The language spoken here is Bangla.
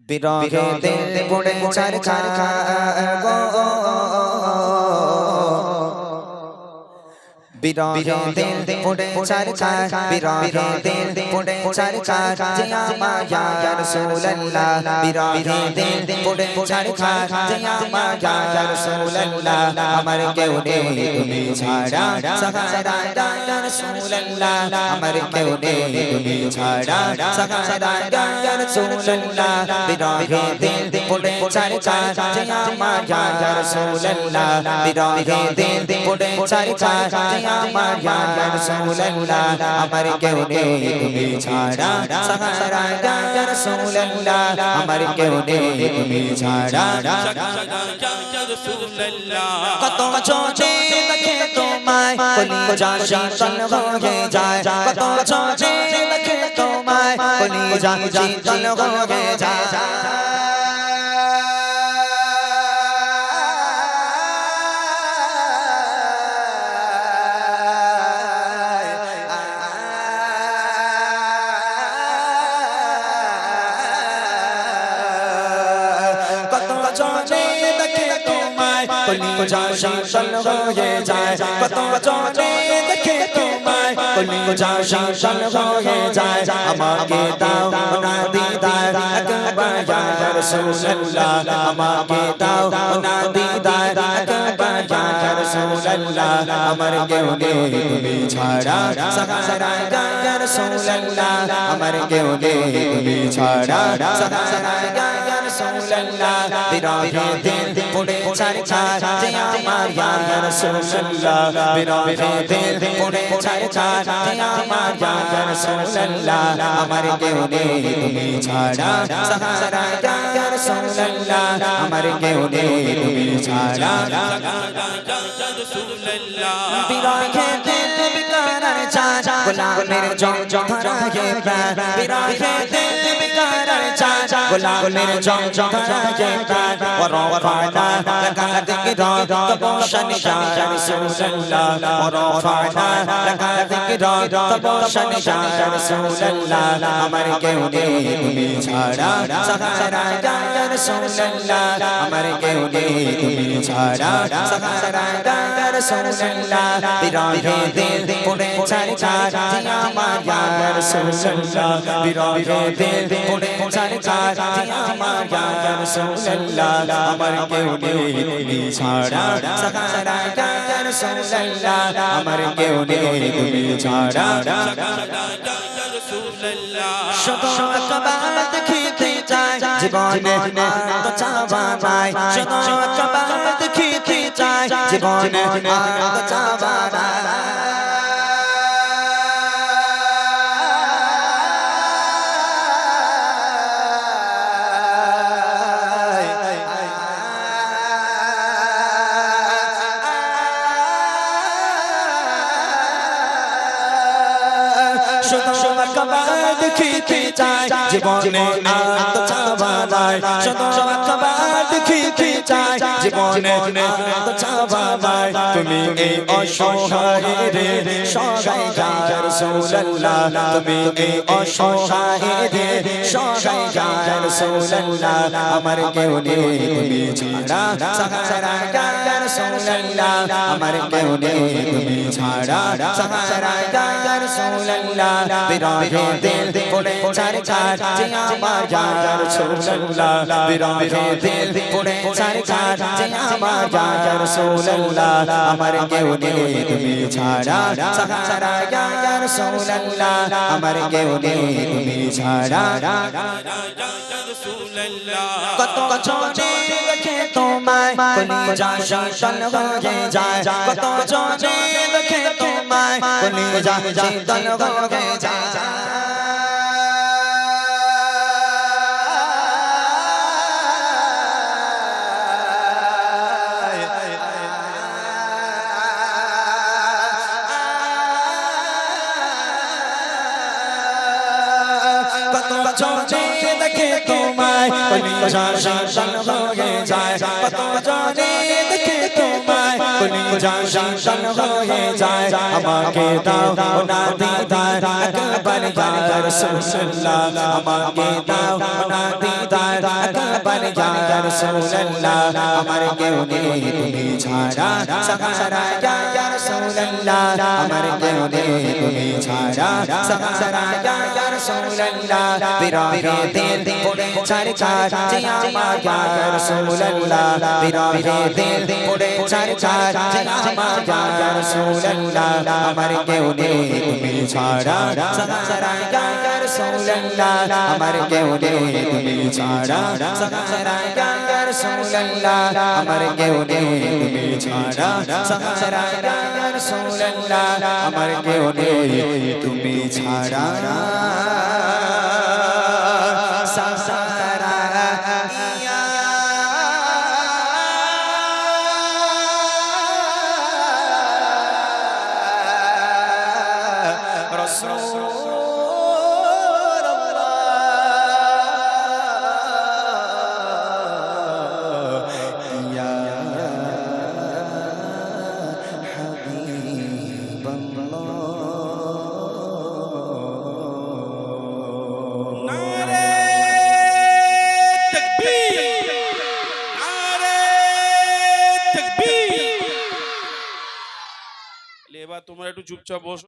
বিরহে দিল পড়ে চরকার গো বিরহে দিল পড়ে চরকার বিরহে দিল পড়ে চরকার জিয়া মায়া ইয়া রাসূলুল্লাহ বিরহে দিল পড়ে চরকার জিয়া মায়া ইয়া রাসূলুল্লাহ আমার কেউ নেই তুমি ছাড়া সাহারা ইয়া রাসূলুল্লাহ আমার কেউ নেই তুমি ছাড়া সাহারা ইয়া রাসূলুল্লাহ বিরহে দিল পড়ে চরকার জিয়া মায়া ইয়া রাসূলুল্লাহ বিরহে দিল পড়ে চরকার জিয়া মায়া ইয়া রাসূলুল্লাহ আমার কেউ নেই তুমি ছাড়া সাহারা ইয়া রাসূলুল্লাহ আমার কেউ নেই তুমি ছাড়া ইয়া রাসূলুল্লাহ কত চোখে দেখে তোমায় কলিজা শীতল হয়ে যায় কত চোখে দেখে তোমায় কলিজা শীতল হয়ে যায় কলিজা শীতল হয়ে যায় কত চোখে দেখে তোমায় কলিজা শীতল হয়ে যায় আমাকে দাও না দিদার একবার ইয়া রাসূলুল্লাহ আমাকে দাও না দিদার একবার ইয়া রাসূলুল্লাহ আমার কেউ নেই তুমি ছাড়া সাহারা ইয়া রাসূলুল্লাহ আমার কেউ নেই তুমি ছাড়া সাহারা ইয়া রাসূলুল্লাহ বিরহে দিল পড়ে চরকার জিয়া মায়া ইয়া রাসূলুল্লাহ বিরহে দিল পড়ে চরকার জিয়া মায়া ইয়া রাসূলুল্লাহ আমার কেউ নেই তুমি ছাড়া সাহারা ইয়া রাসূলুল্লাহ আমার কেউ নেই তুমি ছাড়া বিরহে দিল বিকারার চাঁদ গোলামের জম ধরায়ে প্রাণ বিরহে দিল বিকারার চাঁদ গোলামের জম ধরায়ে প্রাণ ورفعنا لك ذكرا تبوشا يا رسول الله ورفعنا لك ذكرا تبوشا يا رسول الله আমার কেউ নেই তুমি ছাড়া সাহারা ইয়া রাসূলুল্লাহ আমার কেউ নেই তুমি ছাড়া সাহারা ইয়া রাসূলুল্লাহ বিরহে দিল পড়ে চরকার জিয়া মায়া ইয়া রাসূলুল্লাহ বিরহে দিল পড়ে চরকার জিয়া মায়া ইয়া রাসূলুল্লাহ আমার কেউ নেই তুমি ছাড়া সাহারা ইয়া রাসূলুল্লাহ আমার কেউ নেই তুমি ছাড়া শুধু একবার দেখিতে চাই জীবনে আর তো চাওয়া নাই শুধু একবার দেখিতে চাই জীবনে আর তো চাওয়া নাই দেখিতে চাই জীবনে আর তো চাওয়া নাই শুধু একবার দেখিতে চাই জীবনে আর তো চাওয়া নাই তুমি এই অসহায়ের সহায় ইয়া রাসূলুল্লাহ তুমি এই অসহায়ের সহায় ইয়া রাসূলুল্লাহ আমার কেউ নেই তুমি ছাড়া সাহারা ইয়া রাসূলুল্লাহ আমার কেউ নেই তুমি ছাড়া সাহারা ইয়া রাসূলুল্লাহ বিরহে দিল পড়ে চরকার জিয়া মায়া ইয়া রাসূলুল্লাহ বিরহে দিল পড়ে চরকার জিয়া মায়া ইয়া রাসূলুল্লাহ আমার কেউ নেই তুমি ছাড়া সাহারা ইয়া রাসূলুল্লাহ আমার কেউ নেই তুমি ছাড়া কত চোখে দেখে তোমায় কলিজা শীতল হয়ে যায় কত চোখে দেখে তোমায় কলিজা শীতল হয়ে যায় কত চোখে দেখে তোমায় কলিজা শীতল হয়ে যায় কত চোখে দেখে তোমায় কলিজা শীতল হয়ে যায় আমাকে দাও না দিদার একবার ইয়া রাসূলুল্লাহ আমাকে দাও না দিদার একবার ইয়া রাসূলুল্লাহ আমার কেউ নেই তুমি ছাড়া সাহারা ইয়া রাসূলুল্লাহ আমার কেউ নেই তুমি ছাড়া সাহারা ইয়া রাসূলুল্লাহ বিরহে দিল পড়ে ছাড় ছাড় যে আমার ইয়া রাসূলুল্লাহ বিরহে দিল পড়ে ছাড় ছাড় যে আমার ইয়া রাসূলুল্লাহ আমার কেউ নেই তুমি ছাড়া সাহারা ইয়া রাসূলুল্লাহ আমার কেউ নেই তুমি ছাড়া সাহারা ইয়া রাসূলুল্লাহ আমার কেউ নেই তুমি ছাড়া সাহারা ইয়া রাসূলুল্লাহ আমার কেউ নেই তুমি ছাড়া সাহারা ইয়া নারে তাকবীর, নারে তাকবীর। এবার তোমরা একটু চুপচাপ বসো।